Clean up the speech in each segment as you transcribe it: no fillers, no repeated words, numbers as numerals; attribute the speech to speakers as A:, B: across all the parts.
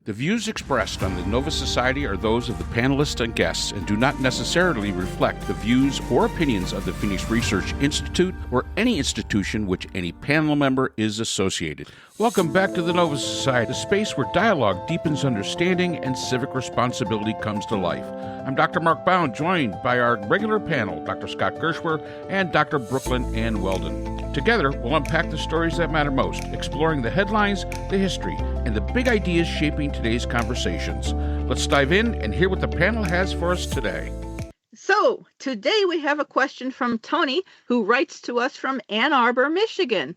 A: The views expressed on the Nova Society are those of the panelists and guests and do not necessarily reflect the views or opinions of the Phoenix Research Institute or any institution which any panel member is associated. Welcome back to the Nova Society, a space where dialogue deepens understanding and civic responsibility comes to life. I'm Dr. Mark Bound, joined by our regular panel, Dr. Scott Gershwer and Dr. Brooklynn Ann Weldon. Together, we'll unpack the stories that matter most, exploring the headlines, the history, and the big ideas shaping today's conversations. Let's dive in and hear what the panel has for us today.
B: So, today we have a question from Tony, who writes to us from Anne Arbor, Michigan.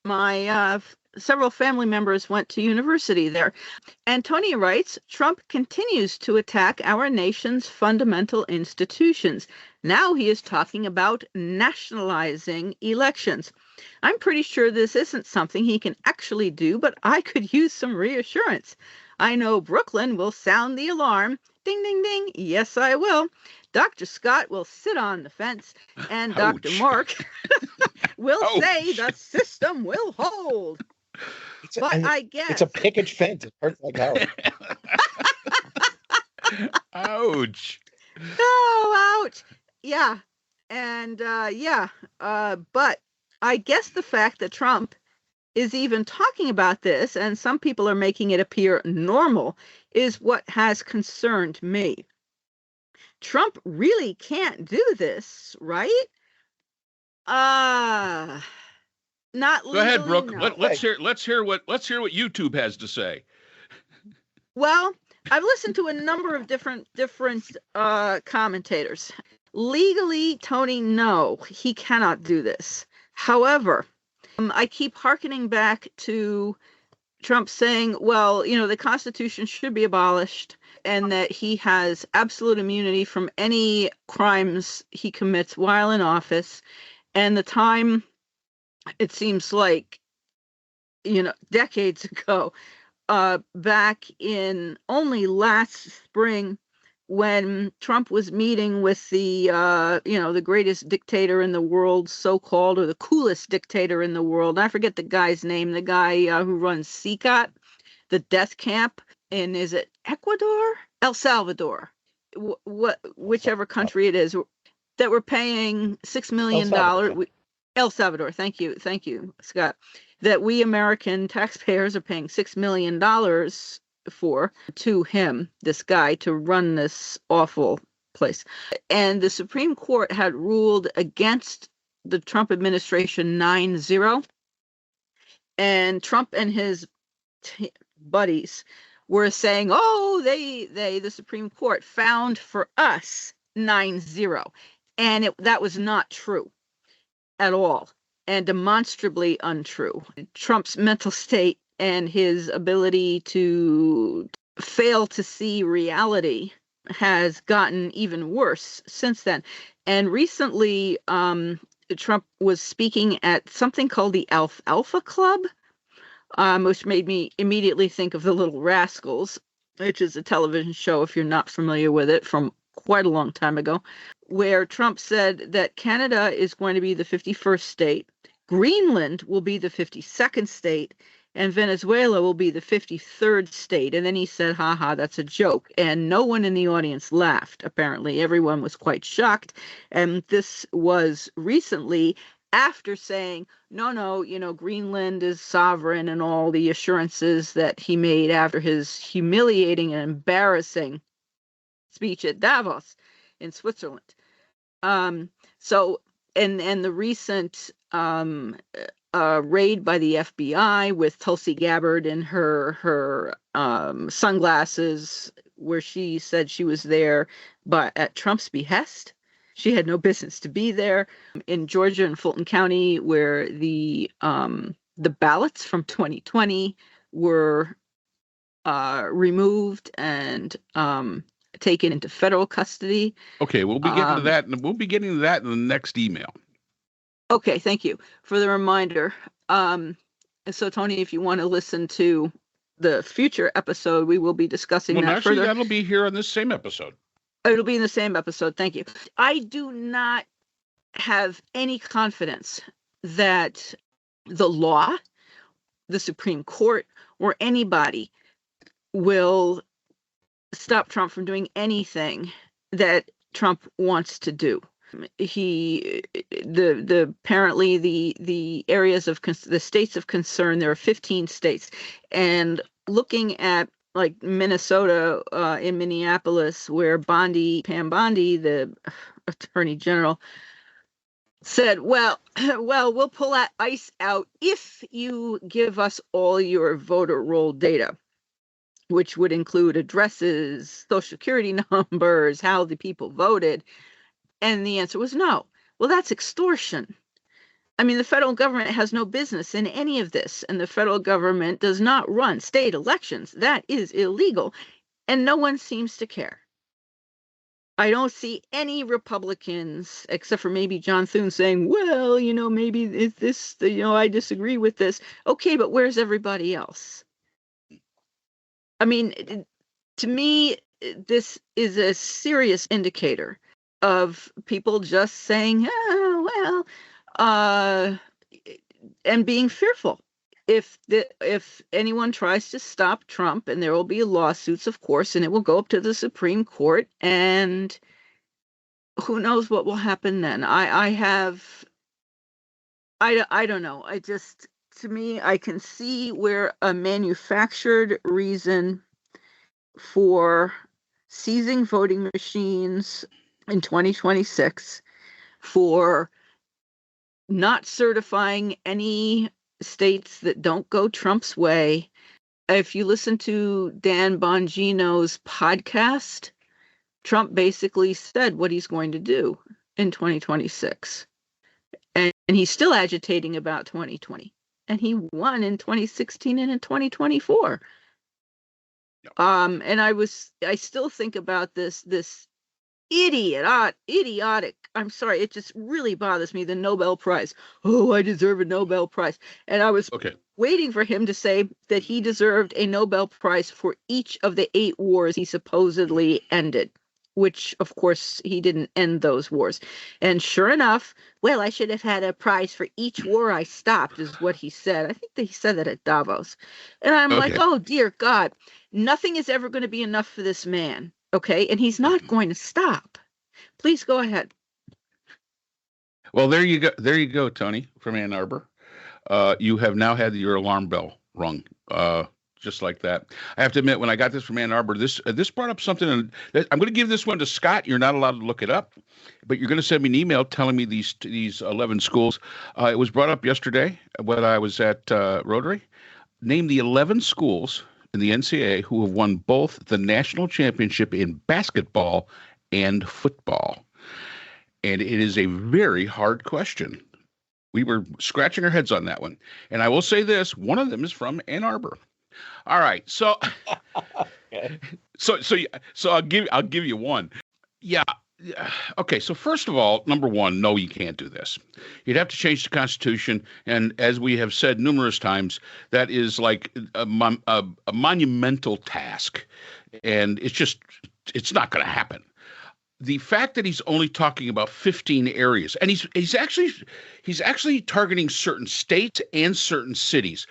B: My several family members went to university there. And Tony writes, Trump continues to attack our nation's fundamental institutions. Now he is talking about nationalizing elections. I'm pretty sure this isn't something he can actually do, but I could use some reassurance. I know Brooklyn will sound the alarm. Ding, ding, ding. Yes, I will. Dr. Scott will sit on the fence, and Dr. Mark will say the system will hold. I guess
C: it's a picket fence. It hurts like hell.
A: Ouch.
B: Oh, ouch. Yeah. And but I guess the fact that Trump is even talking about this, and some people are making it appear normal, is what has concerned me. Trump really can't do this, right? Not
A: Go ahead, Brooke.
B: No.
A: Let's hear what YouTube has to say.
B: Well, I've listened to a number of different commentators. Legally, Tony, no, he cannot do this. However, I keep hearkening back to Trump saying, well, the Constitution should be abolished and that he has absolute immunity from any crimes he commits while in office. And the time, it seems like, decades ago, back in only last spring, when Trump was meeting with the greatest dictator in the world, so-called, or the coolest dictator in the world. I forget the guy's name, the guy who runs CCOT, the death camp, and is it Ecuador? El Salvador, whichever country it is, that we're paying $6 million. El Salvador, thank you, Scott. That we American taxpayers are paying $6 million to him, this guy, to run this awful place. And the Supreme Court had ruled against the Trump administration 9-0. And Trump and his buddies were saying, the Supreme Court found for us 9-0. And that was not true at all, and demonstrably untrue. Trump's mental state and his ability to fail to see reality has gotten even worse since then. And recently, Trump was speaking at something called the Alpha Club, which made me immediately think of The Little Rascals, which is a television show, if you're not familiar with it, from quite a long time ago, where Trump said that Canada is going to be the 51st state, Greenland will be the 52nd state, and Venezuela will be the 53rd state. And then he said, that's a joke. And no one in the audience laughed. Apparently, everyone was quite shocked. And this was recently after saying, no, Greenland is sovereign, and all the assurances that he made after his humiliating and embarrassing speech at Davos in Switzerland. So the recent raid by the FBI with Tulsi Gabbard in her sunglasses, where she said she was there, but at Trump's behest. She had no business to be there. In Georgia and Fulton County, where the ballots from 2020 were removed and taken into federal custody.
A: Okay, we'll be getting to that, and we'll be getting to that in the next email.
B: Okay, thank you for the reminder. So, Tony, if you want to listen to the future episode, we will be discussing that further.
A: That'll be here on this same episode.
B: It'll be in the same episode. Thank you. I do not have any confidence that the law, the Supreme Court, or anybody will stop Trump from doing anything that Trump wants to do. Apparently the areas of the states of concern, there are 15 states, and looking at like Minnesota, in Minneapolis, where Pam Bondi, the attorney general, said, well, we'll pull that ICE out if you give us all your voter roll data, which would include addresses, social security numbers, how the people voted. And the answer was no. Well, that's extortion. I mean, the federal government has no business in any of this, and the federal government does not run state elections. That is illegal, and no one seems to care. I don't see any Republicans, except for maybe John Thune, saying, well, maybe this, I disagree with this. Okay, but where's everybody else? I mean, to me, this is a serious indicator of people just saying, oh, well, and being fearful. If anyone tries to stop Trump, and there will be lawsuits, of course, and it will go up to the Supreme Court, and who knows what will happen then. I don't know. To me, I can see where a manufactured reason for seizing voting machines in 2026, for not certifying any states that don't go Trump's way. If you listen to Dan Bongino's podcast, Trump basically said what he's going to do in 2026. And he's still agitating about 2020. And he won in 2016 and in 2024. Yep. And I still think about this idiotic, I'm sorry, it just really bothers me, the Nobel Prize. Oh, I deserve a Nobel Prize. And I was waiting for him to say that he deserved a Nobel Prize for each of the 8 wars he supposedly ended, which, of course, he didn't end those wars. And sure enough, well, I should have had a prize for each war I stopped, is what he said. I think that he said that at Davos. And I'm like, oh, dear God, nothing is ever going to be enough for this man. Okay, and he's not going to stop. Please go ahead.
A: Well, there you go, Tony, from Ann Arbor. You have now had your alarm bell rung, just like that. I have to admit, when I got this from Ann Arbor, this brought up something. I'm going to give this one to Scott. You're not allowed to look it up, but you're going to send me an email telling me these 11 schools. It was brought up yesterday when I was at Rotary. Name the 11 schools in the NCAA who have won both the national championship in basketball and football. And it is a very hard question. We were scratching our heads on that one. And I will say this, one of them is from Ann Arbor. All right. So so I'll give you one. Yeah. Okay, so first of all, number one, no, you can't do this. You'd have to change the Constitution, and as we have said numerous times, that is like a monumental task, and it's not going to happen. The fact that he's only talking about 15 areas, and he's actually targeting certain states and certain cities,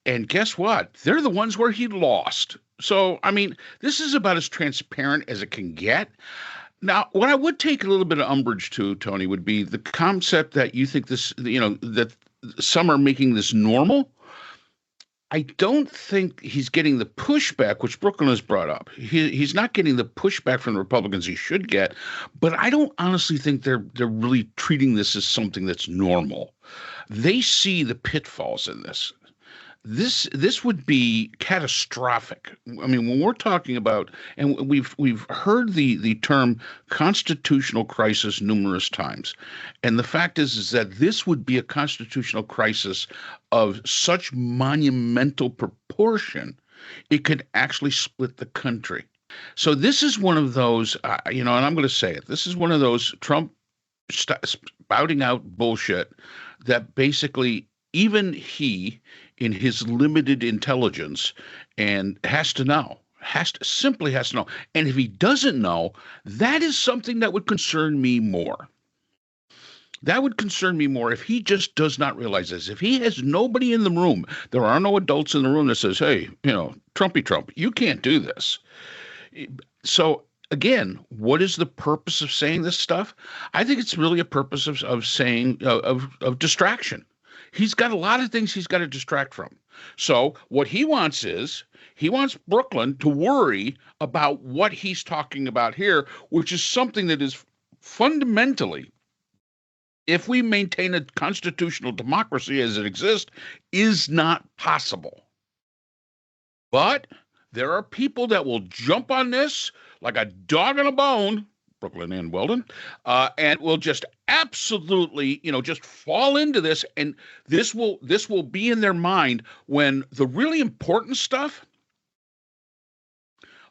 A: and guess what? They're the ones where he lost. So, I mean, this is about as transparent as it can get. Now, what I would take a little bit of umbrage to, Tony, would be the concept that you think this, that some are making this normal. I don't think he's getting the pushback, which Brooklynn has brought up. He's not getting the pushback from the Republicans he should get, but I don't honestly think they're really treating this as something that's normal. They see the pitfalls in this. This would be catastrophic. I mean, when we're talking about, and we've heard the term constitutional crisis numerous times, and the fact is that this would be a constitutional crisis of such monumental proportion, it could actually split the country. So this is one of those, and I'm going to say it, this is one of those Trump spouting out bullshit that basically even he, in his limited intelligence, and has to know. Simply has to know. And if he doesn't know, that is something that would concern me more. That would concern me more if he just does not realize this. If he has nobody in the room, there are no adults in the room that says, hey, Trumpy Trump, you can't do this. So again, what is the purpose of saying this stuff? I think it's really a purpose of saying of distraction. He's got a lot of things he's got to distract from. So what he wants Brooklyn to worry about what he's talking about here, which is something that is fundamentally, if we maintain a constitutional democracy as it exists, is not possible. But there are people that will jump on this like a dog on a bone, Brooklyn and Weldon, and will just absolutely, just fall into this. And this will be in their mind when the really important stuff,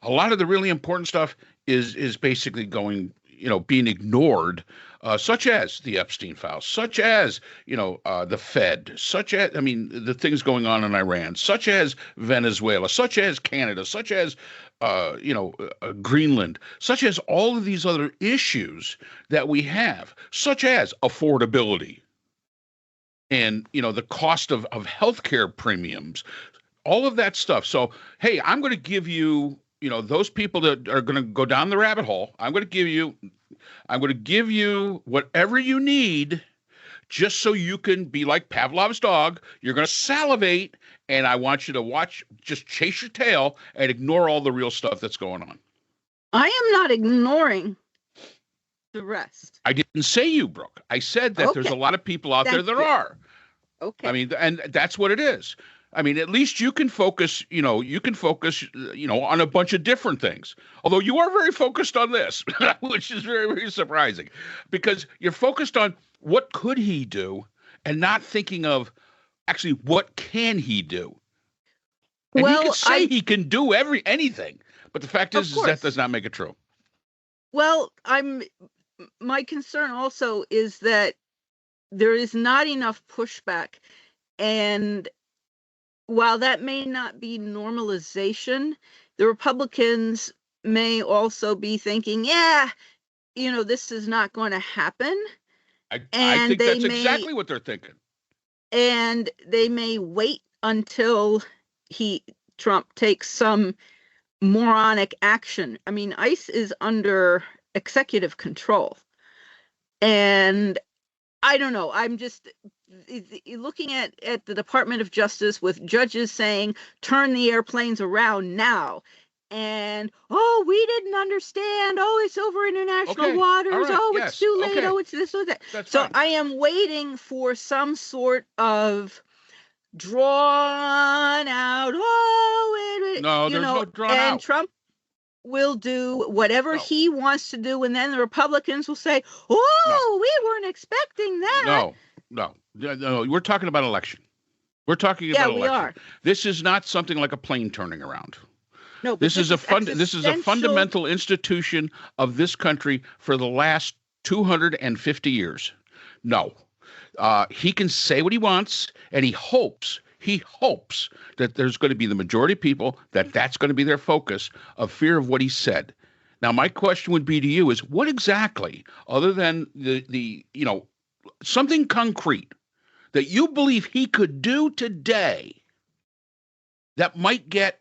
A: a lot of the really important stuff is basically going, being ignored, such as the Epstein files, such as, the Fed, such as, the things going on in Iran, such as Venezuela, such as Canada, such as, Greenland, such as all of these other issues that we have, such as affordability and, the cost of healthcare premiums, all of that stuff. So, hey, I'm going to give you, those people that are going to go down the rabbit hole, I'm going to give you whatever you need just so you can be like Pavlov's dog. You're going to salivate, and I want you to just chase your tail and ignore all the real stuff that's going on.
B: I am not ignoring the rest.
A: I didn't say you, Brooke. I said that There's a lot of people out there that are.
B: Okay.
A: And that's what it is. At least you can focus, on a bunch of different things. Although you are very focused on this, which is very, very surprising, because you're focused on what could he do and not thinking of actually what can he do. And he can say he can do anything, but the fact is that does not make it true.
B: Well, my concern also is that there is not enough pushback, and while that may not be normalization, the Republicans may also be thinking, this is not going to happen.
A: I think that's exactly what they're thinking.
B: And they may wait until Trump takes some moronic action. ICE is under executive control. And I don't know. I'm just looking at the Department of Justice with judges saying, turn the airplanes around now. And, we didn't understand. It's over international waters. Right. It's too late. It's this or that.
A: That's
B: so
A: fine.
B: I am waiting for some sort of drawn out.
A: No, there's no drawn out.
B: And Trump will do whatever he wants to do, and then the Republicans will say, we weren't expecting that.
A: No, we're talking about election. We're talking about election. We are. This is not something like a plane turning around.
B: No,
A: this is a fundamental institution of this country for the last 250 years. No, he can say what he wants, and he hopes that there's going to be the majority of people that's going to be their focus of fear of what he said. Now, my question would be to you is, what exactly, other than the something concrete that you believe he could do today that might get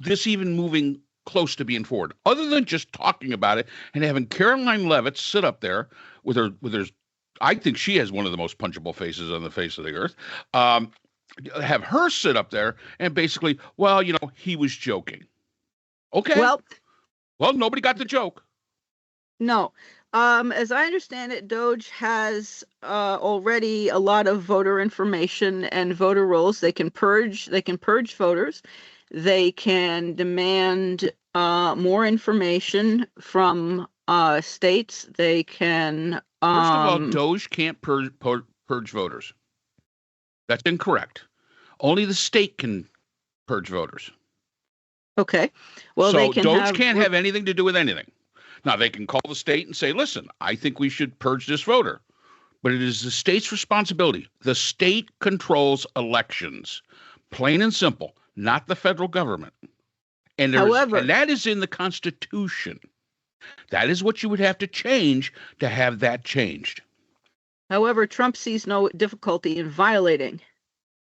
A: this even moving close to being forward, other than just talking about it and having Caroline Leavitt sit up there with her, I think she has one of the most punchable faces on the face of the earth. Have her sit up there and basically, he was joking. Okay. Well, nobody got the joke.
B: No. As I understand it, Doge has already a lot of voter information and voter rolls. They can purge voters. They can demand more information from states. They can.
A: First of all, Doge can't purge voters. That's incorrect. Only the state can purge voters.
B: Okay. Well,
A: so Doge can't have anything to do with anything. Now, they can call the state and say, listen, I think we should purge this voter. But it is the state's responsibility. The state controls elections, plain and simple, not the federal government. And that is in the Constitution. That is what you would have to change to have that changed.
B: However, Trump sees no difficulty in violating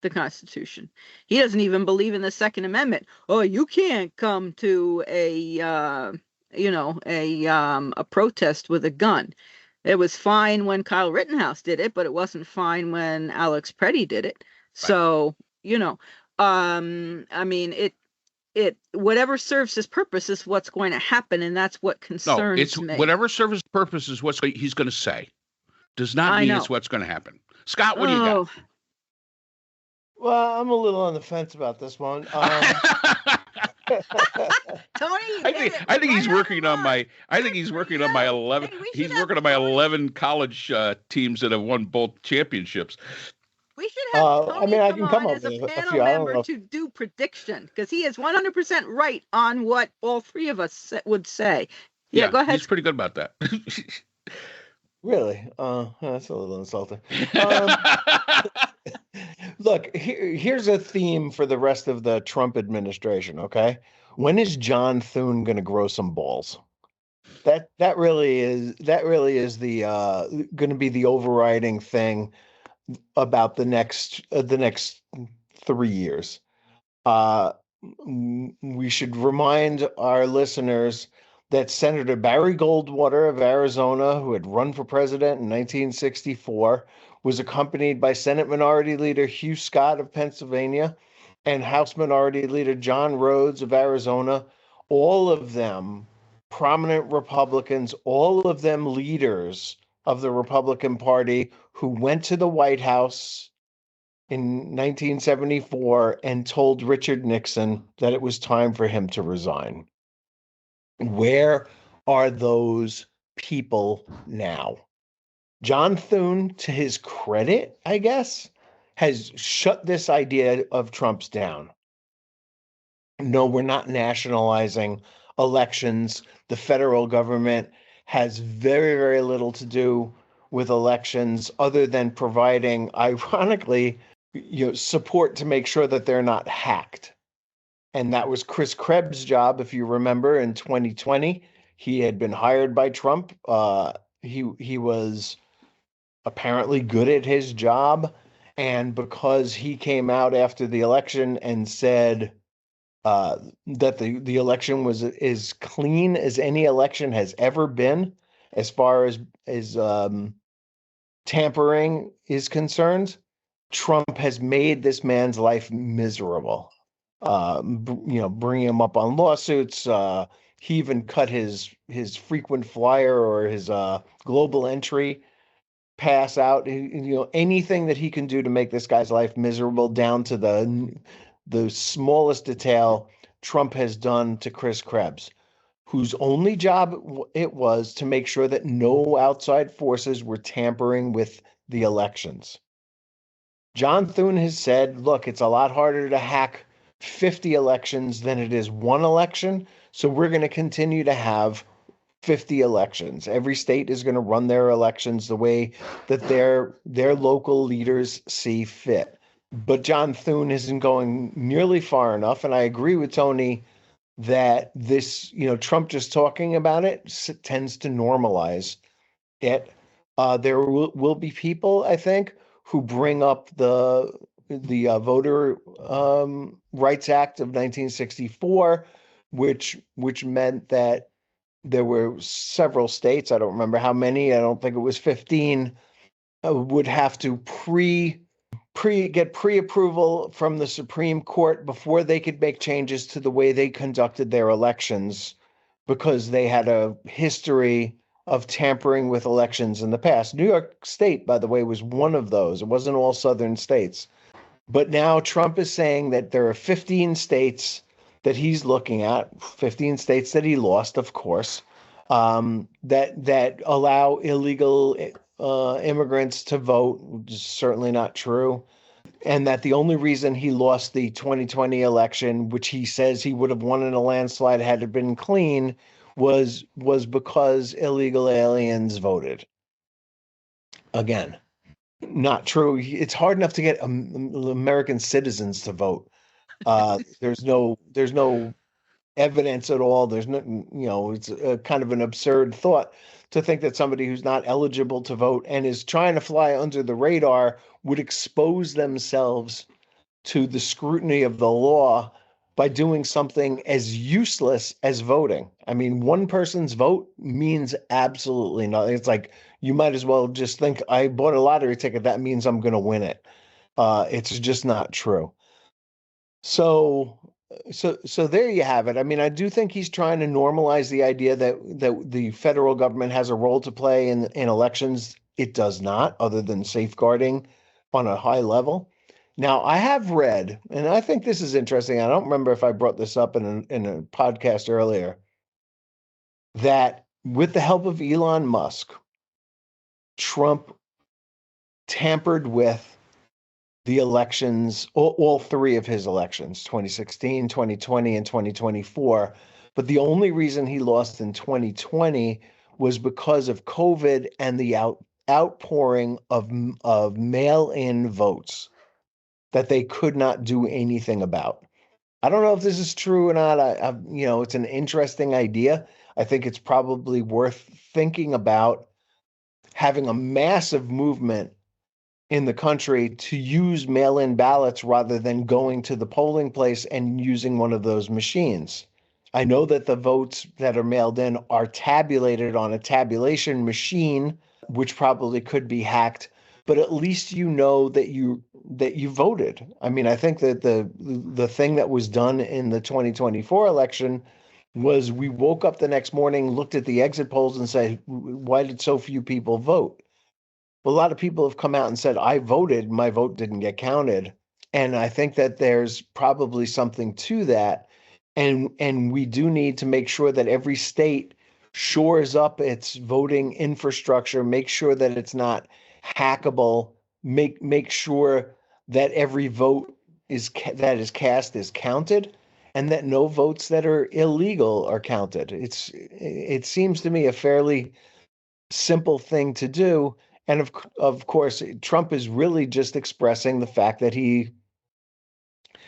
B: the Constitution. He doesn't even believe in the Second Amendment. Oh, you can't come to a protest with a gun. It was fine when Kyle Rittenhouse did it, but it wasn't fine when Alex Preddy did it.
A: Right.
B: So, I mean, it whatever serves his purpose is what's going to happen, and that's what
A: No,
B: concerns
A: it's
B: me.
A: whatever serves his purpose is what he's going to say. Does not
B: I
A: mean
B: know.
A: it's what's going to happen. Scott, what do you got?
B: Oh,
C: Well, I'm a little on the fence about this one.
B: Tony,
A: I think he's working on my 11.
B: Hey, we should
A: He's
B: have
A: working on my
B: Tony.
A: 11 college teams that have won both championships.
B: We should have
C: I
B: Tony
C: mean, I
B: come
C: can come
B: on
C: up
B: as a
C: with a
B: panel
C: few. I don't
B: member
C: know.
B: to do prediction, because he is 100% right on what all three of us would say. Yeah, go ahead.
A: He's pretty good about that.
C: Really? That's a little insulting. Look, here's a theme for the rest of the Trump administration, okay? When is John Thune going to grow some balls? That really is the going to be the overriding thing about the next 3 years. We should remind our listeners that Senator Barry Goldwater of Arizona, who had run for president in 1964, was accompanied by Senate Minority Leader Hugh Scott of Pennsylvania and House Minority Leader John Rhodes of Arizona, all of them prominent Republicans, all of them leaders of the Republican Party who went to the White House in 1974 and told Richard Nixon that it was time for him to resign. Where are those people now? John Thune, to his credit, I guess, has shut this idea of Trump's down. No, we're not nationalizing elections. The federal government has very, very little to do with elections other than providing, ironically, support to make sure that they're not hacked. And that was Chris Krebs' job, if you remember, in 2020. He had been hired by Trump. He was apparently good at his job. And because he came out after the election and said that the election was as clean as any election has ever been, as far as tampering is concerned, Trump has made this man's life miserable. Bringing him up on lawsuits. He even cut his frequent flyer or his global entry pass out. Anything that he can do to make this guy's life miserable, down to the smallest detail, Trump has done to Chris Krebs, whose only job it was to make sure that no outside forces were tampering with the elections. John Thune has said, look, it's a lot harder to hack 50 elections than it is one election. So we're going to continue to have 50 elections. Every state is going to run their elections the way that their local leaders see fit. But John Thune isn't going nearly far enough. And I agree with Tony that this, Trump just talking about it tends to normalize it. There will be people, I think, who bring up the Voter Rights Act of 1964, which meant that there were several states, I don't remember how many, I don't think it was 15, would have to get pre-approval from the Supreme Court before they could make changes to the way they conducted their elections, because they had a history of tampering with elections in the past. New York State, by the way, was one of those. It wasn't all southern states. But now Trump is saying that there are 15 states that he's looking at, 15 states that he lost, of course, that allow illegal immigrants to vote, which is certainly not true. And that the only reason he lost the 2020 election, which he says he would have won in a landslide had it been clean, was because illegal aliens voted. Again, not true. It's hard enough to get American citizens to vote. There's no evidence at all. There's no, it's a kind of an absurd thought to think that somebody who's not eligible to vote and is trying to fly under the radar would expose themselves to the scrutiny of the law by doing something as useless as voting. I mean, one person's vote means absolutely nothing. It's like you might as well just think, I bought a lottery ticket, that means I'm going to win it. It's just not true. So there you have it. I mean, I do think he's trying to normalize the idea that the federal government has a role to play in elections. It does not, other than safeguarding on a high level. Now, I have read, and I think this is interesting. I don't remember if I brought this up in a podcast earlier, that with the help of Elon Musk, Trump tampered with the elections, all three of his elections, 2016, 2020, and 2024. But the only reason he lost in 2020 was because of COVID and the outpouring of mail-in votes that they could not do anything about. I don't know if this is true or not. It's an interesting idea. I think it's probably worth thinking about having a massive movement in the country to use mail-in ballots rather than going to the polling place and using one of those machines. I know that the votes that are mailed in are tabulated on a tabulation machine, which probably could be hacked, but at least you know that you voted. I mean, I think that the thing that was done in the 2024 election was we woke up the next morning, looked at the exit polls and said, why did so few people vote? Well, a lot of people have come out and said, I voted, my vote didn't get counted. And I think that there's probably something to that. And we do need to make sure that every state shores up its voting infrastructure, make sure that it's not hackable, make sure that every vote that is cast is counted, and that no votes that are illegal are counted. It seems to me a fairly simple thing to do. And of course, Trump is really just expressing the fact that he,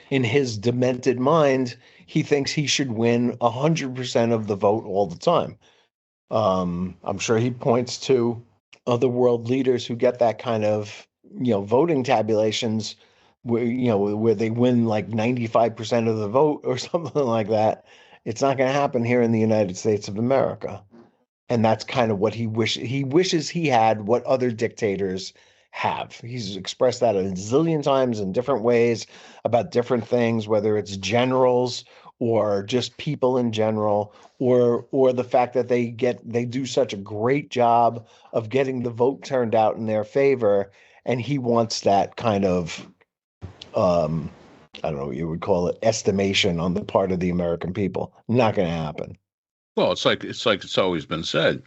C: in his demented mind, he thinks he should win 100% of the vote all the time. I'm sure he points to other world leaders who get that kind of, voting tabulations where they win like 95% of the vote or something like that. It's not going to happen here in the United States of America. And that's kind of what he wishes he had, what other dictators have. He's expressed that a zillion times in different ways about different things, whether it's generals or just people in general, or the fact that they do such a great job of getting the vote turned out in their favor. And he wants that kind of, I don't know what you would call it, estimation on the part of the American people. Not going to happen.
A: Well, it's like it's always been said,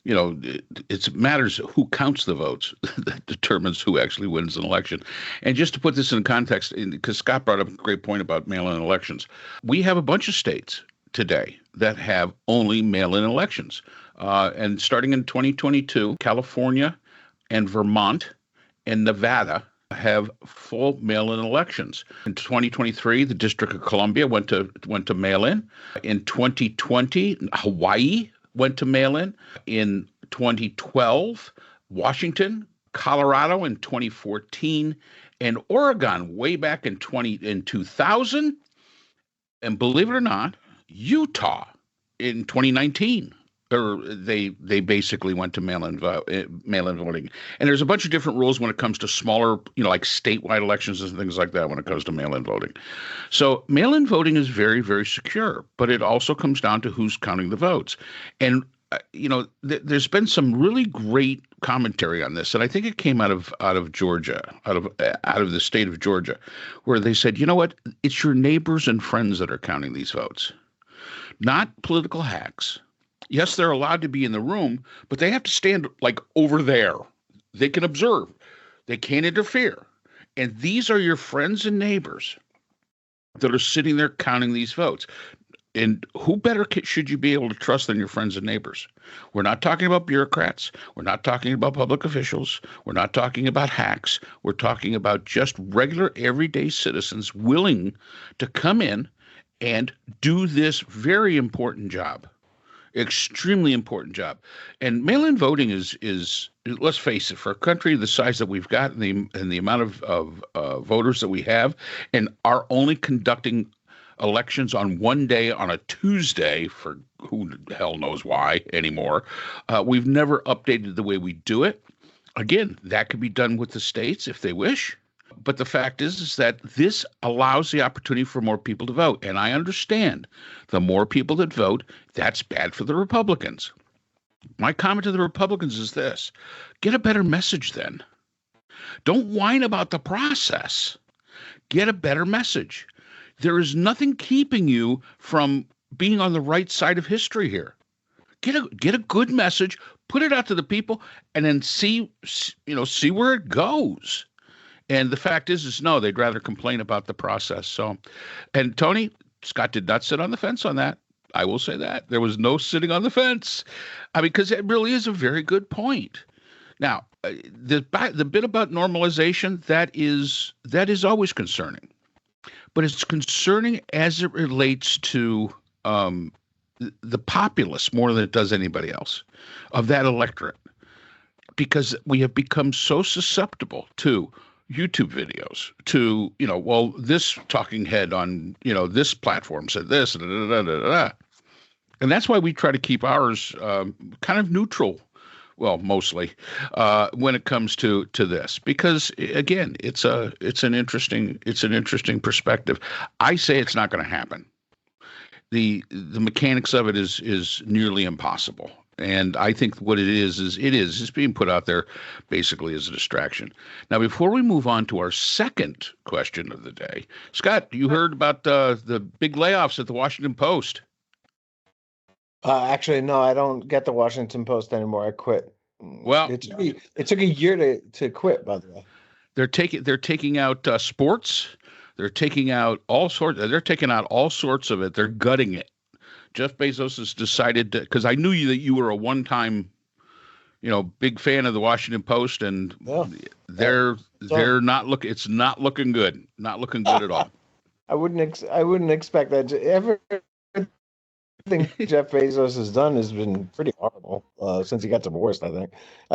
A: it matters who counts the votes that determines who actually wins an election. And just to put this in context, because Scott brought up a great point about mail-in elections, we have a bunch of states today that have only mail-in elections. And starting in 2022, California and Vermont and Nevada have full mail-in elections. In 2023, the District of Columbia went to mail-in. In 2020, Hawaii went to mail-in. In 2012, Washington, Colorado in 2014, and Oregon way back in 2000, and believe it or not, Utah in 2019. Or they basically went to mail-in voting. And there's a bunch of different rules when it comes to smaller, like statewide elections and things like that when it comes to mail-in voting. So mail-in voting is very, very secure, but it also comes down to who's counting the votes. And, there's been some really great commentary on this. And I think it came out of Georgia, out of the state of Georgia, where they said, you know what, it's your neighbors and friends that are counting these votes, not political hacks. Yes, they're allowed to be in the room, but they have to stand like over there. They can observe. They can't interfere. And these are your friends and neighbors that are sitting there counting these votes. And who better should you be able to trust than your friends and neighbors? We're not talking about bureaucrats. We're not talking about public officials. We're not talking about hacks. We're talking about just regular, everyday citizens willing to come in and do this very important job. Extremely important job. And mail-in voting is let's face it, for a country the size that we've got and the amount of voters that we have, and are only conducting elections on one day, on a Tuesday, for who the hell knows why anymore. We've never updated the way we do it. Again, that could be done with the states if they wish. But the fact is that this allows the opportunity for more people to vote. And I understand the more people that vote, that's bad for the Republicans. My comment to the Republicans is this: get a better message then. Don't whine about the process. Get a better message. There is nothing keeping you from being on the right side of history here. Get a good message, put it out to the people, and then see where it goes. And the fact is no, they'd rather complain about the process. So, and Tony, Scott did not sit on the fence on that. I will say that. There was no sitting on the fence. I mean, because it really is a very good point. Now, the bit about normalization, that is always concerning. But it's concerning as it relates to the populace more than it does anybody else of that electorate. Because we have become so susceptible to YouTube videos, to, this talking head on, this platform said this, da, da, da, da, da. And that's why we try to keep ours kind of neutral, well, mostly, when it comes to this, because again, it's an interesting perspective. I say it's not going to happen. The mechanics of it is nearly impossible. And I think what it is being put out there basically as a distraction. Now, before we move on to our second question of the day, Scott, you heard about the big layoffs at the Washington Post?
C: Actually, no, I don't get the Washington Post anymore. I quit.
A: Well,
C: it took a year to quit, by the way.
A: They're taking out sports. They're taking out all sorts. They're taking out all sorts of it. They're gutting it. Jeff Bezos has decided to, because I knew that you were a one-time, big fan of the Washington Post, and they're not looking. It's not looking good. Not looking good at all.
C: I wouldn't expect that. Everything Jeff Bezos has done has been pretty horrible since he got divorced. I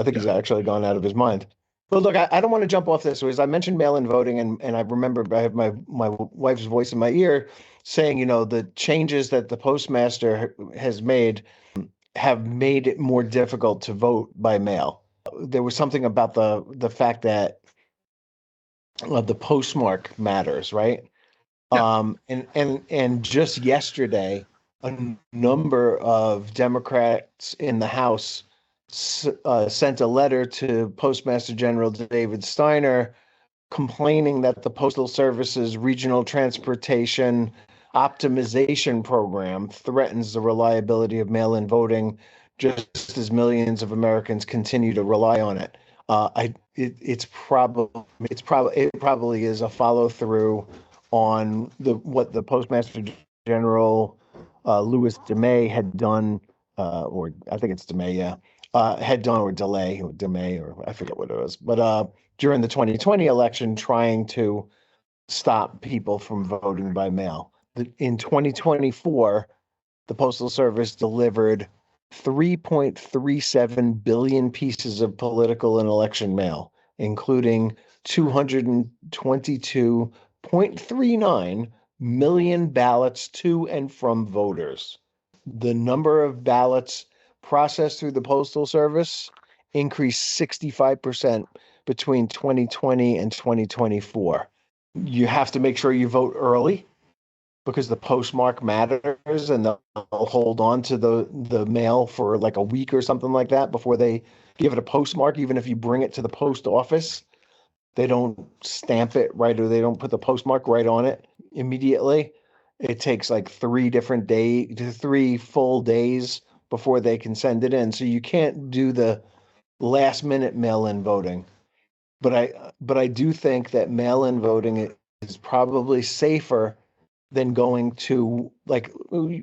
C: think he's actually gone out of his mind. But look, I don't want to jump off this. As I mentioned mail-in voting, and I remember I have my wife's voice in my ear saying, the changes that the postmaster has made have made it more difficult to vote by mail. There was something about the fact that the postmark matters, right?
A: Yeah.
C: And just yesterday, a number of Democrats in the House sent a letter to Postmaster General David Steiner complaining that the Postal Service's regional transportation optimization program threatens the reliability of mail-in voting, just as millions of Americans continue to rely on it. It probably is a follow-through on what the Postmaster General Louis DeMay had done, or I think it's DeMay, yeah. Had done, or delay, or DeMay, or I forget what it was, but during the 2020 election, trying to stop people from voting by mail. In 2024, the Postal Service delivered 3.37 billion pieces of political and election mail, including 222.39 million ballots to and from voters. The number of ballots processed through the Postal Service increased 65% between 2020 and 2024. You have to make sure you vote early because the postmark matters, and they'll hold on to the mail for like a week or something like that before they give it a postmark. Even if you bring it to the post office, they don't stamp it right, or they don't put the postmark right on it immediately. It takes like 3 full days before they can send it in. So you can't do the last minute mail-in voting. But I do think that mail-in voting is probably safer than going to, like,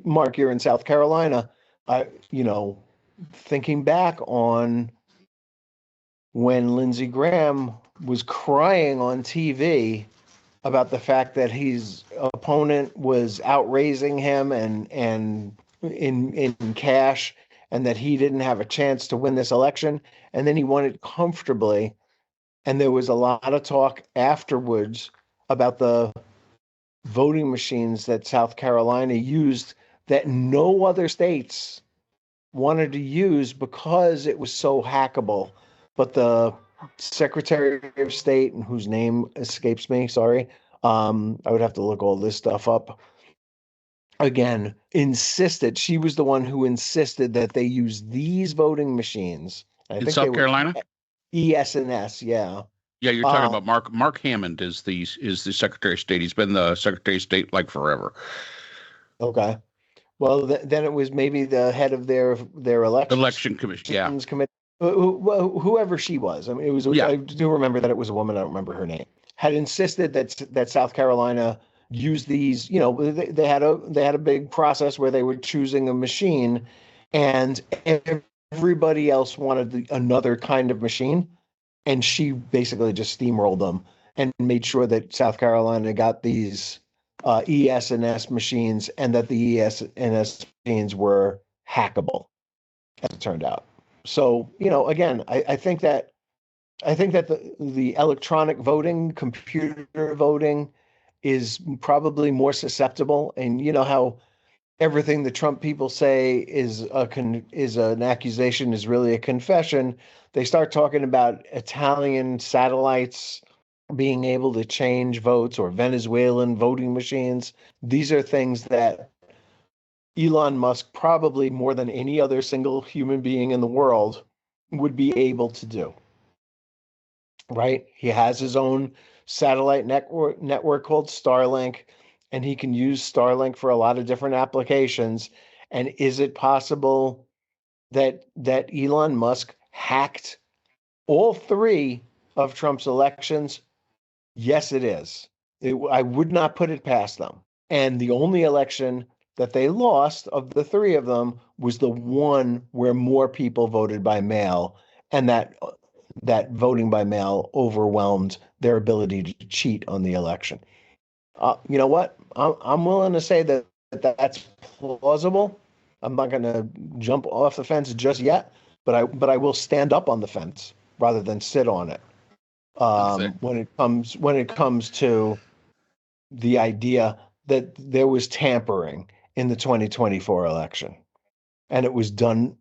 C: Mark, you're in South Carolina. Thinking back on when Lindsey Graham was crying on TV about the fact that his opponent was outraising him and in cash, and that he didn't have a chance to win this election, and then he won it comfortably. And there was a lot of talk afterwards about the voting machines that South Carolina used that no other states wanted to use because it was so hackable. But the Secretary of State, whose name escapes me, sorry, I would have to look all this stuff up again, insisted, she was the one who insisted that they use these voting machines. I
A: In
C: think
A: South
C: they were
A: Carolina?
C: ES&S, yeah.
A: Yeah, you're talking about Mark Hammond is the Secretary of State. He's been the Secretary of State like forever.
C: Okay. Well, then it was maybe the head of their
A: Election Commission. Yeah.
C: Committee, whoever she was. I mean, it was.
A: Yeah.
C: I do remember that it was a woman. I don't remember her name. Had insisted that South Carolina use these. You know, they had a big process where they were choosing a machine, and everybody else wanted another kind of machine, and she basically just steamrolled them and made sure that South Carolina got these ES&S machines, and that the ES&S machines were hackable, as it turned out. So, you know, again, I think that the electronic voting, computer voting, is probably more susceptible. And you know how everything the Trump people say is an accusation is really a confession. They start talking about Italian satellites being able to change votes, or Venezuelan voting machines. These are things that Elon Musk, probably more than any other single human being in the world, would be able to do. Right? He has his own satellite network called Starlink, and he can use Starlink for a lot of different applications. And is it possible that Elon Musk hacked all three of Trump's elections? Yes, it is. I would not put it past them. And the only election that they lost of the three of them was the one where more people voted by mail, and that voting by mail overwhelmed their ability to cheat on the election. You know what? I'm willing to say that that's plausible. I'm not going to jump off the fence just yet, but I will stand up on the fence rather than sit on it. When it comes to the idea that there was tampering in the 2024 election, and it was done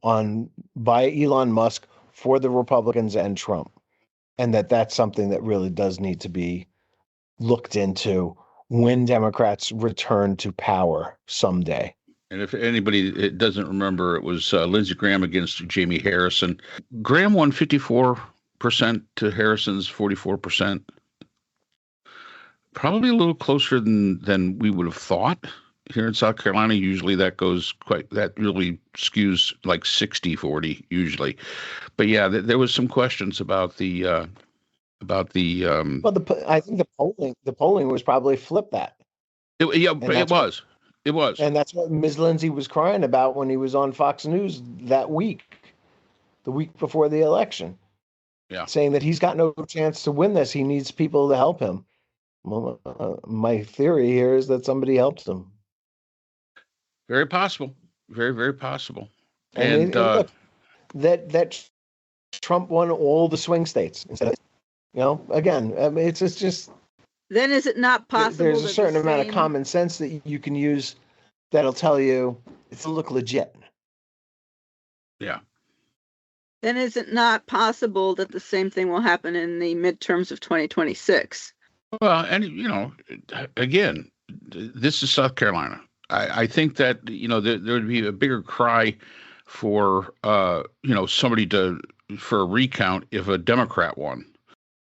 C: by Elon Musk for the Republicans and Trump, and that's something that really does need to be looked into when Democrats return to power someday.
A: And if anybody doesn't remember, it was Lindsey Graham against Jamie Harrison. Graham won 54% to Harrison's 44%. Probably a little closer than we would have thought. Here in South Carolina, usually that really skews like 60-40 usually. But yeah, there was some questions about the Well,
C: I think the polling was probably flipped that.
A: It was.
C: And that's what Ms. Lindsay was crying about when he was on Fox News that week, the week before the election.
A: Yeah.
C: Saying that he's got no chance to win this. He needs people to help him. Well, my theory here is that somebody helps him.
A: Very possible. Very, very possible.
C: And look, that Trump won all the swing states instead of, again, I mean, it's just.
B: Then is it not possible?
C: There's a certain amount of common sense that you can use that'll tell you it's look legit.
A: Yeah.
B: Then is it not possible that the same thing will happen in the midterms of 2026?
A: Well, and again, this is South Carolina. I think that there would be a bigger cry for somebody for a recount if a Democrat won.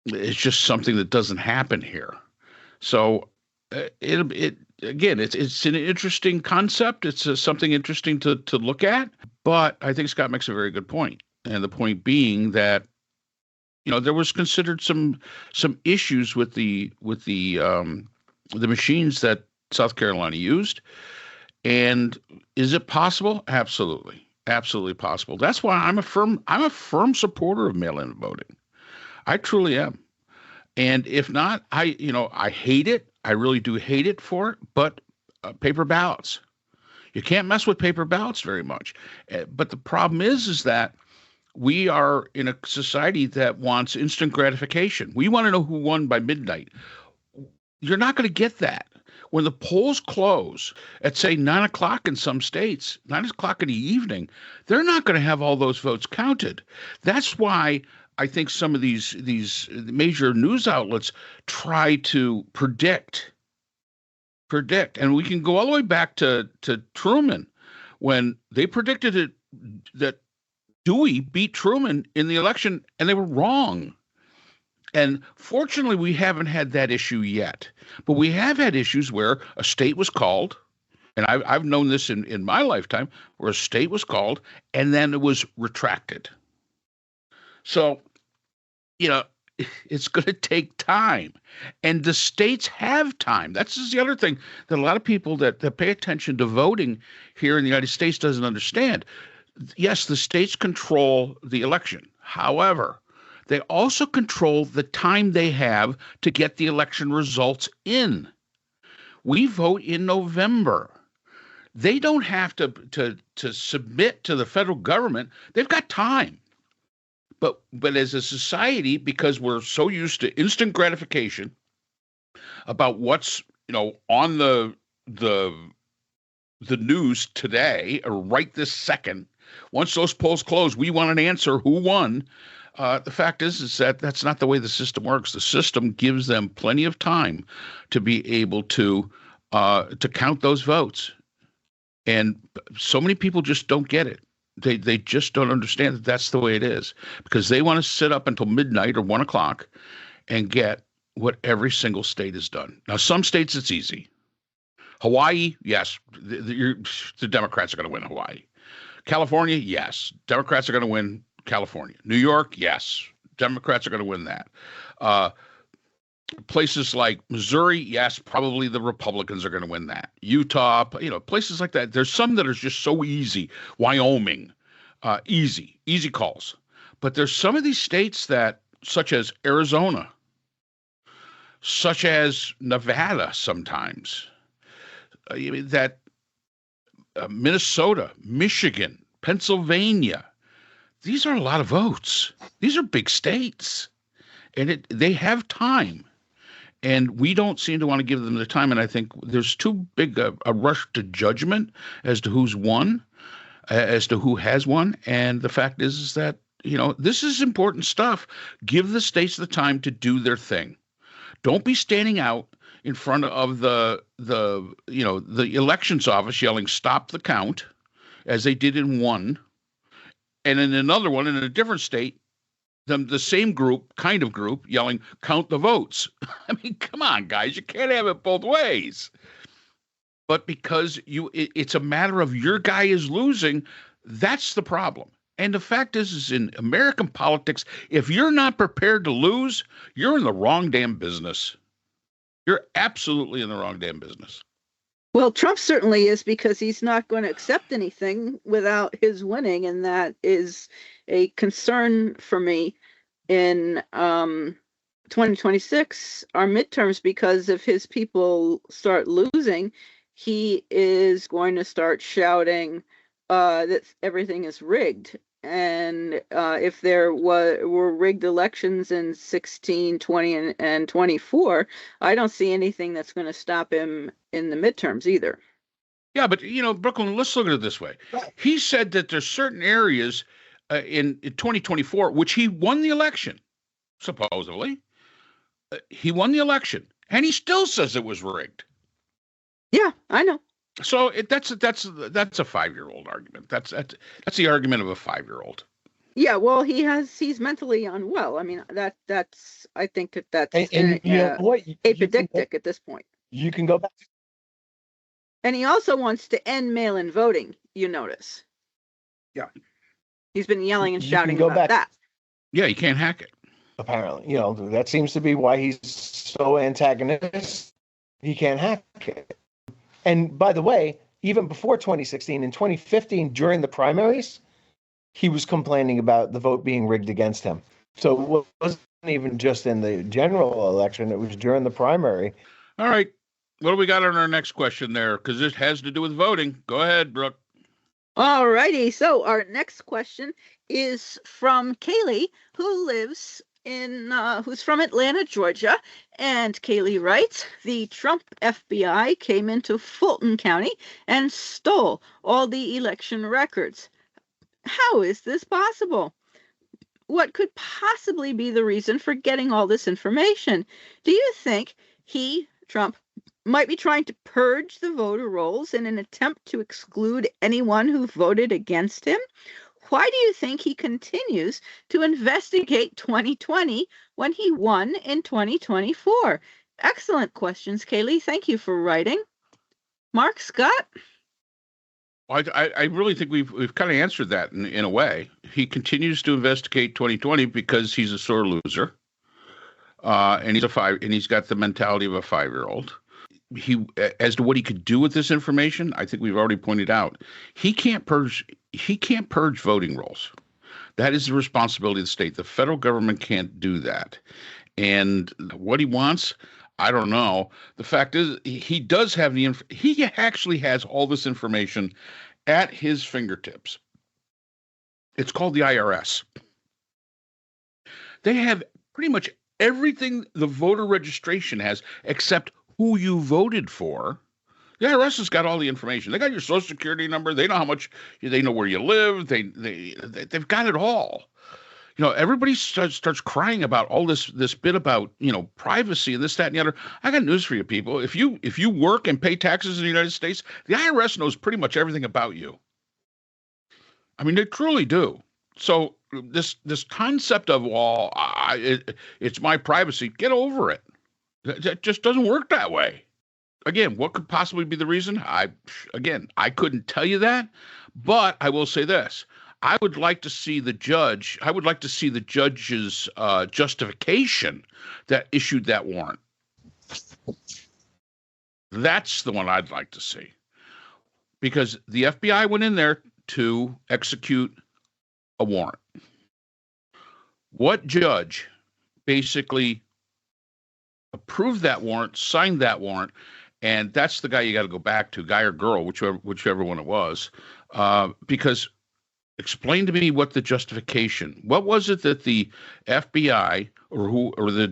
A: It's just something that doesn't happen here. So it's an interesting concept. It's something interesting to look at. But I think Scott makes a very good point, and the point being that there was considered some issues with the machines that South Carolina used. And is it possible? Absolutely. Absolutely possible. That's why I'm a firm supporter of mail-in voting. I truly am. And if not, I hate it. I really do hate it for it. But paper ballots, you can't mess with paper ballots very much. But the problem is that we are in a society that wants instant gratification. We want to know who won by midnight. You're not going to get that. When the polls close at, say, 9 o'clock in some states, 9 o'clock in the evening, they're not going to have all those votes counted. That's why I think some of these major news outlets try to predict. And we can go all the way back to Truman, when they predicted that Dewey beat Truman in the election, and they were wrong. And fortunately, we haven't had that issue yet. But we have had issues where a state was called, and I've known this in my lifetime, where a state was called and then it was retracted. So, it's going to take time. And the states have time. That's just the other thing that a lot of people that pay attention to voting here in the United States doesn't understand. Yes, the states control the election. However, they also control the time they have to get the election results in. We vote in November. They don't have to submit to the federal government. They've got time. But as a society, because we're so used to instant gratification about what's on the news today or right this second, once those polls close, we want an answer who won. The fact is that that's not the way the system works. The system gives them plenty of time to be able to count those votes. And so many people just don't get it. They just don't understand that that's the way it is, because they want to sit up until midnight or 1 o'clock and get what every single state has done. Now, some states it's easy. Hawaii, yes, the Democrats are going to win Hawaii. California, yes, Democrats are going to win California. New York, yes, Democrats are going to win that. Places like Missouri, yes, probably the Republicans are going to win that. Utah, places like that. There's some that are just so easy. Wyoming, easy calls. But there's some of these states that, such as Arizona, such as Nevada sometimes, that Minnesota, Michigan, Pennsylvania, these are a lot of votes. These are big states, and they have time. And we don't seem to want to give them the time. And I think there's too big a rush to judgment as to who's won, as to who has won. And the fact is that, this is important stuff. Give the states the time to do their thing. Don't be standing out in front of the elections office yelling, "Stop the count," as they did in one. And in another one, in a different state, the same kind of group yelling, "Count the votes." I mean, come on, guys, you can't have it both ways. But because it's a matter of your guy is losing, that's the problem. And the fact is in American politics, if you're not prepared to lose, you're in the wrong damn business. You're absolutely in the wrong damn business.
B: Well, Trump certainly is, because he's not going to accept anything without his winning, and that is a concern for me in 2026, our midterms, because if his people start losing, he is going to start shouting that everything is rigged. And if there were rigged elections in 16, 20, and 24, I don't see anything that's going to stop him in the midterms either.
A: Yeah, but, Brooklyn, let's look at it this way. He said that there's certain areas in 2024, which he won the election, supposedly. He won the election, and he still says it was rigged.
B: Yeah, I know.
A: So that's a 5-year-old argument. That's the argument of a 5-year-old.
B: Yeah, well, he's mentally unwell. I mean, that's I think that's apodictic at this point.
C: You can go back.
B: And he also wants to end mail-in voting, you notice.
A: Yeah.
B: He's been yelling and shouting about that.
A: Yeah, you can't hack it.
C: Apparently, that seems to be why he's so antagonistic. He can't hack it. And by the way, even before 2016, in 2015, during the primaries, he was complaining about the vote being rigged against him. So it even just in the general election, it was during the primary.
A: All right. What do we got on our next question there? Because this has to do with voting. Go ahead, Brooke.
B: All righty. So our next question is from Kaylee, who's from Atlanta, Georgia. And Kaylee writes, the Trump FBI came into Fulton County and stole all the election records. How is this possible? What could possibly be the reason for getting all this information? Do you think Trump, might be trying to purge the voter rolls in an attempt to exclude anyone who voted against him? Why do you think he continues to investigate 2020 when he won in 2024? Excellent questions, Kaylee. Thank you for writing. Mark, Scott?
A: I really think we've kind of answered that in a way. He continues to investigate 2020 because he's a sore loser, and he's got the mentality of a 5-year-old. As to what he could do with this information, I think we've already pointed out. He can't purge voting rolls. That is the responsibility of the state. The federal government can't do that. And what he wants, I don't know. The fact is, he actually has all this information at his fingertips. It's called the IRS. They have pretty much everything the voter registration has, except who you voted for. The IRS has got all the information. They got your social security number. They know how much. They know where you live. They've got it all. Everybody starts crying about all this bit about, privacy and this, that, and the other. I got news for you, people. If you work and pay taxes in the United States, the IRS knows pretty much everything about you. I mean, they truly do. So this concept of, it's my privacy, get over it. That just doesn't work that way. Again, what could possibly be the reason? I couldn't tell you that, but I will say this. I would like to see the judge's justification that issued that warrant. That's the one I'd like to see. Because the FBI went in there to execute a warrant. What judge basically approved that warrant, signed that warrant, and that's the guy you got to go back to, guy or girl, whichever one it was, because explain to me what was it that the FBI or the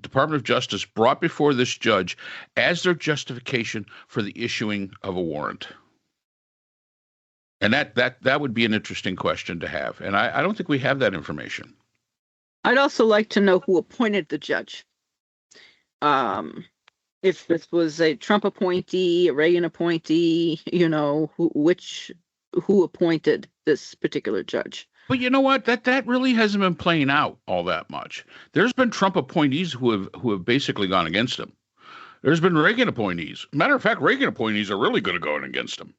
A: Department of Justice brought before this judge as their justification for the issuing of a warrant? And that would be an interesting question to have. And I don't think we have that information.
B: I'd also like to know who appointed the judge. If this was a Trump appointee, a Reagan appointee, who appointed this particular judge.
A: But you know what? That really hasn't been playing out all that much. There's been Trump appointees who have basically gone against him. There's been Reagan appointees. Matter of fact, Reagan appointees are really good at going against him.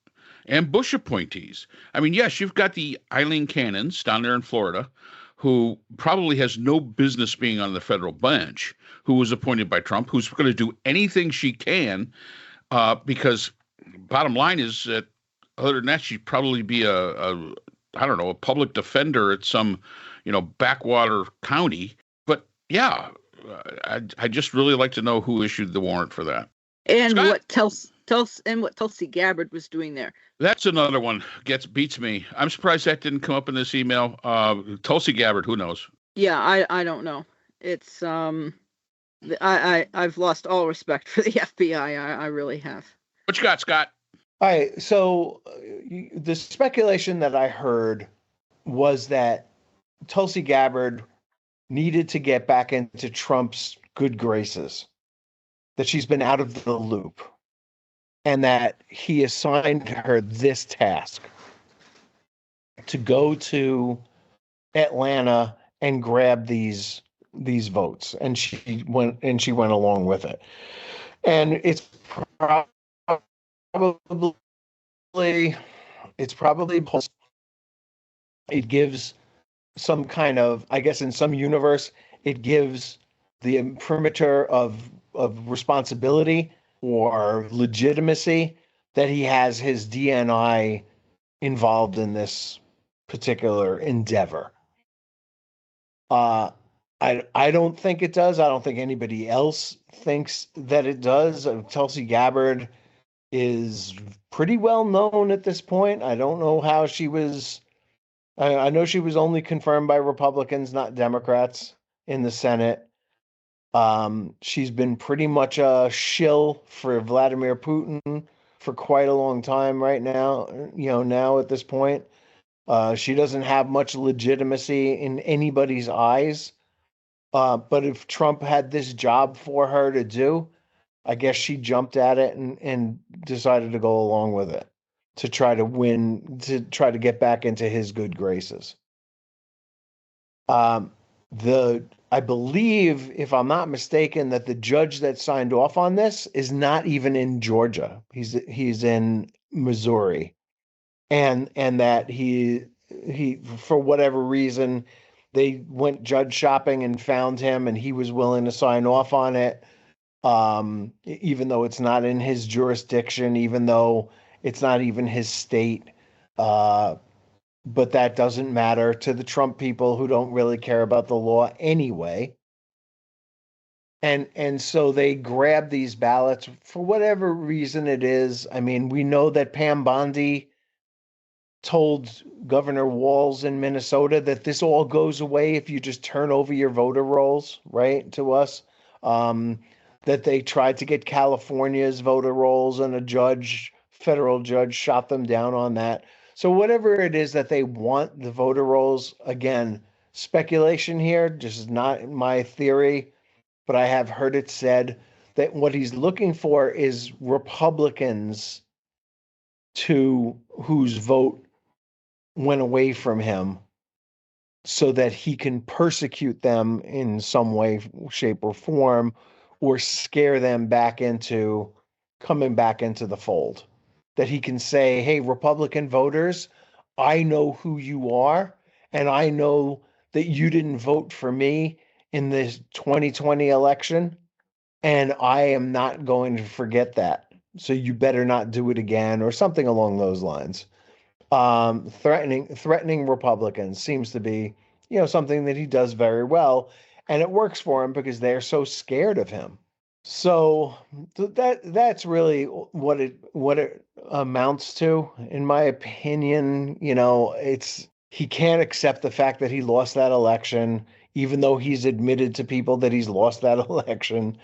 A: And Bush appointees. I mean, yes, you've got the Eileen Cannons down there in Florida, who probably has no business being on the federal bench, who was appointed by Trump, who's going to do anything she can, because bottom line is that other than that, she'd probably be a public defender at some, backwater county. But yeah, I just really like to know who issued the warrant for that.
B: And Scott? What Tulsi Gabbard was doing there.
A: That's another one beats me. I'm surprised that didn't come up in this email. Tulsi Gabbard, who knows?
B: Yeah, I don't know. It's I've lost all respect for the FBI. I really have.
A: What you got, Scott?
C: All right. So the speculation that I heard was that Tulsi Gabbard needed to get back into Trump's good graces, that she's been out of the loop, and that he assigned her this task to go to Atlanta and grab these votes, and she went along with it. And it's probably it gives some kind of, I guess in some universe, it gives the imprimatur of responsibility or legitimacy that he has his DNI involved in this particular endeavor. I I don't think it does. I don't think anybody else thinks that it does. Tulsi Gabbard is pretty well known at this point. I don't know how she was. I know she was only confirmed by Republicans, not Democrats, in the Senate. She's been pretty much a shill for Vladimir Putin for quite a long time right now. Now at this point, she doesn't have much legitimacy in anybody's eyes. But if Trump had this job for her to do, I guess she jumped at it and decided to go along with it to try to win, to try to get back into his good graces. I believe, if I'm not mistaken, that the judge that signed off on this is not even in Georgia. He's in Missouri, and that he for whatever reason they went judge shopping and found him, and he was willing to sign off on it, even though it's not in his jurisdiction, even though it's not even his state. But that doesn't matter to the Trump people who don't really care about the law anyway. And so they grab these ballots for whatever reason it is. I mean, we know that Pam Bondi told Governor Walz in Minnesota that this all goes away if you just turn over your voter rolls, right, to us. That they tried to get California's voter rolls, and federal judge, shot them down on that. So whatever it is that they want the voter rolls, again, speculation here, this is not my theory, but I have heard it said that what he's looking for is Republicans whose vote went away from him so that he can persecute them in some way, shape, or form, or scare them back into coming back into the fold. That he can say, hey, Republican voters, I know who you are, and I know that you didn't vote for me in this 2020 election, and I am not going to forget that. So you better not do it again, or something along those lines. Threatening Republicans seems to be, something that he does very well, and it works for him because they're so scared of him. So that's really what it amounts to, in my opinion. He can't accept the fact that he lost that election, even though he's admitted to people that he's lost that election.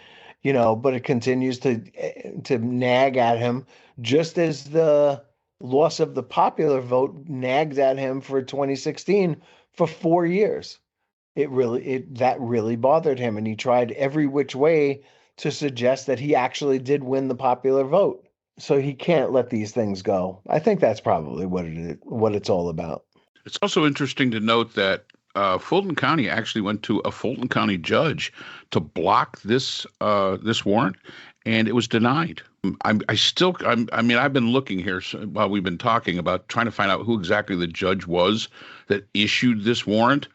C: But it continues to nag at him, just as the loss of the popular vote nagged at him for 2016 for 4 years. That really bothered him, and he tried every which way to suggest that he actually did win the popular vote. So he can't let these things go. I think that's probably what it's all about.
A: It's also interesting to note that Fulton County actually went to a Fulton County judge to block this warrant, and it was denied. I've been looking here while we've been talking about trying to find out who exactly the judge was that issued this warrant,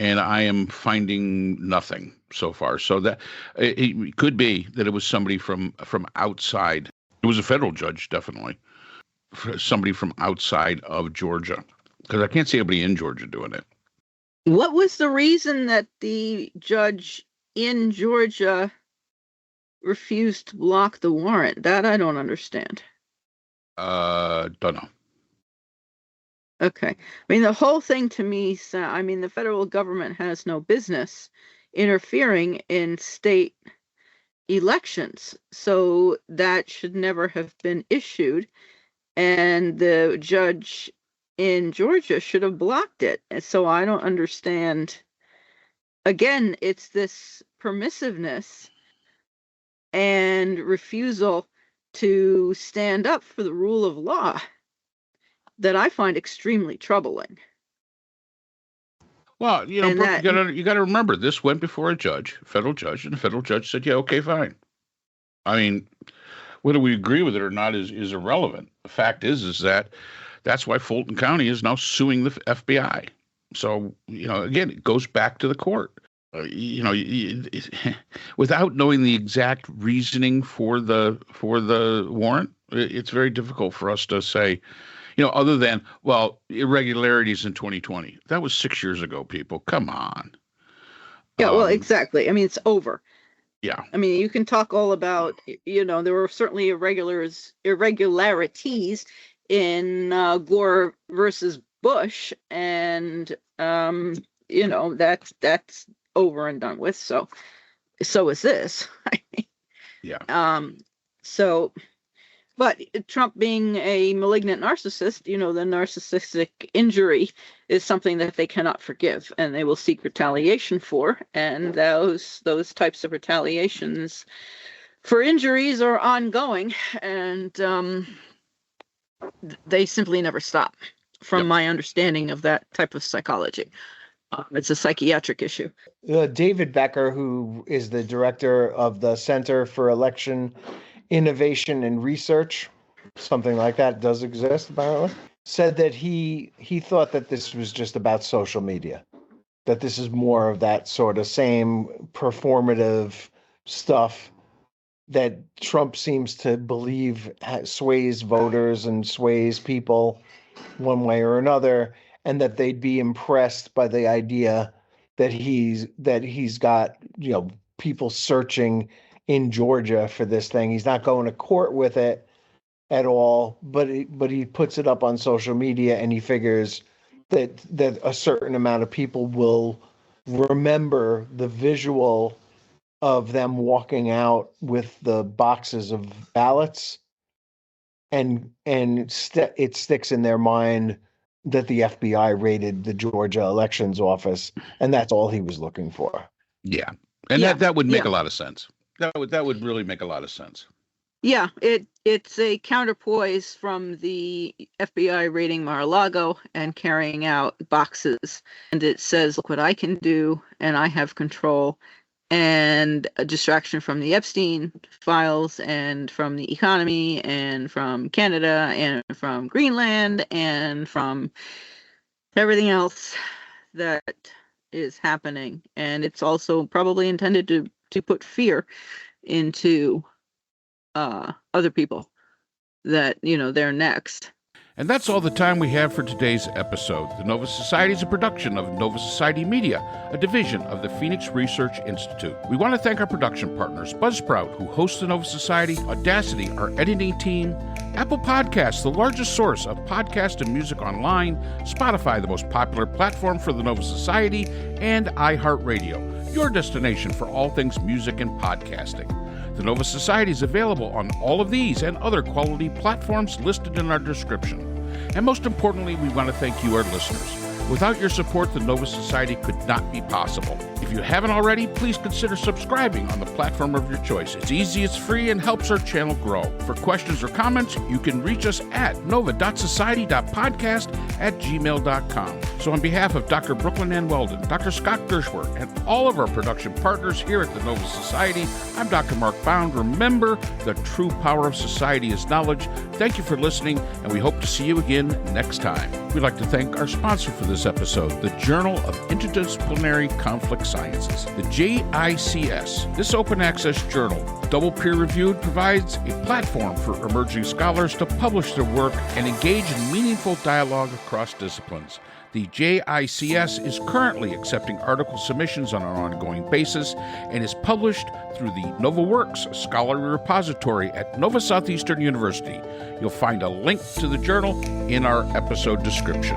A: and I am finding nothing so far. So that it could be that it was somebody from outside. It was a federal judge, definitely. Somebody from outside of Georgia, because I can't see anybody in Georgia doing it.
B: What was the reason that the judge in Georgia refused to block the warrant? That I don't understand.
A: Don't know.
B: Okay. I mean, the whole thing to me, the federal government has no business interfering in state elections. So that should never have been issued. And the judge in Georgia should have blocked it. And so I don't understand. Again, it's this permissiveness and refusal to stand up for the rule of law that I find extremely troubling.
A: Well, Brooke, you got to remember, this went before a federal judge, and the federal judge said, yeah, okay, fine. I mean, whether we agree with it or not is irrelevant. The fact is that that's why Fulton County is now suing the FBI. So, again, it goes back to the court. Without knowing the exact reasoning for the warrant, it's very difficult for us to say, other than, well, irregularities in 2020. That was 6 years ago, people. Come on.
B: Yeah, well, exactly. I mean, it's over.
A: Yeah.
B: I mean, you can talk all about, there were certainly irregularities in Gore versus Bush, and that's over and done with. So is this.
A: Yeah.
B: So, but Trump being a malignant narcissist, the narcissistic injury is something that they cannot forgive, and they will seek retaliation for. And those types of retaliations for injuries are ongoing, and they simply never stop, from
A: Yep.
B: my understanding of that type of psychology. It's a psychiatric issue.
C: David Becker, who is the director of the Center for Election Innovation and Research, something like that does exist apparently, said that he thought that this was just about social media, that this is more of that sort of same performative stuff that Trump seems to believe sways voters and sways people one way or another, and that they'd be impressed by the idea that he's got, people searching in Georgia for this thing. He's not going to court with it at all, but he puts it up on social media, and he figures that a certain amount of people will remember the visual of them walking out with the boxes of ballots, and it sticks in their mind that the FBI raided the Georgia elections office, and that's all he was looking for.
A: Yeah. And that would make a lot of sense. That would really make a lot of sense.
B: Yeah, it's a counterpoise from the FBI raiding Mar-a-Lago and carrying out boxes. And it says, look what I can do, and I have control. And a distraction from the Epstein files, and from the economy, and from Canada, and from Greenland, and from everything else that is happening. And it's also probably intended to put fear into other people that, they're next.
A: And that's all the time we have for today's episode. The Nova Society is a production of Nova Society Media, a division of the Phoenix Research Institute. We want to thank our production partners, Buzzsprout, who hosts the Nova Society, Audacity, our editing team, Apple Podcasts, the largest source of podcast and music online, Spotify, the most popular platform for the Nova Society, and iHeartRadio, your destination for all things music and podcasting. The Nova Society is available on all of these and other quality platforms listed in our description. And most importantly, we want to thank you, our listeners. Without your support, the Nova Society could not be possible. If you haven't already, please consider subscribing on the platform of your choice. It's easy, it's free, and helps our channel grow. For questions or comments, you can reach us at nova.society.podcast@gmail.com. So on behalf of Dr. Brooklynn Ann Weldon, Dr. Scott Gershworth, and all of our production partners here at the Nova Society, I'm Dr. Mark Bound. Remember, the true power of society is knowledge. Thank you for listening, and we hope to see you again next time. We'd like to thank our sponsor for this episode, the Journal of Interdisciplinary Conflict Sciences, the JICS. This open access journal, double peer-reviewed, provides a platform for emerging scholars to publish their work and engage in meaningful dialogue across disciplines. The JICS is currently accepting article submissions on an ongoing basis and is published through the NovaWorks Scholarly Repository at Nova Southeastern University. You'll find a link to the journal in our episode description.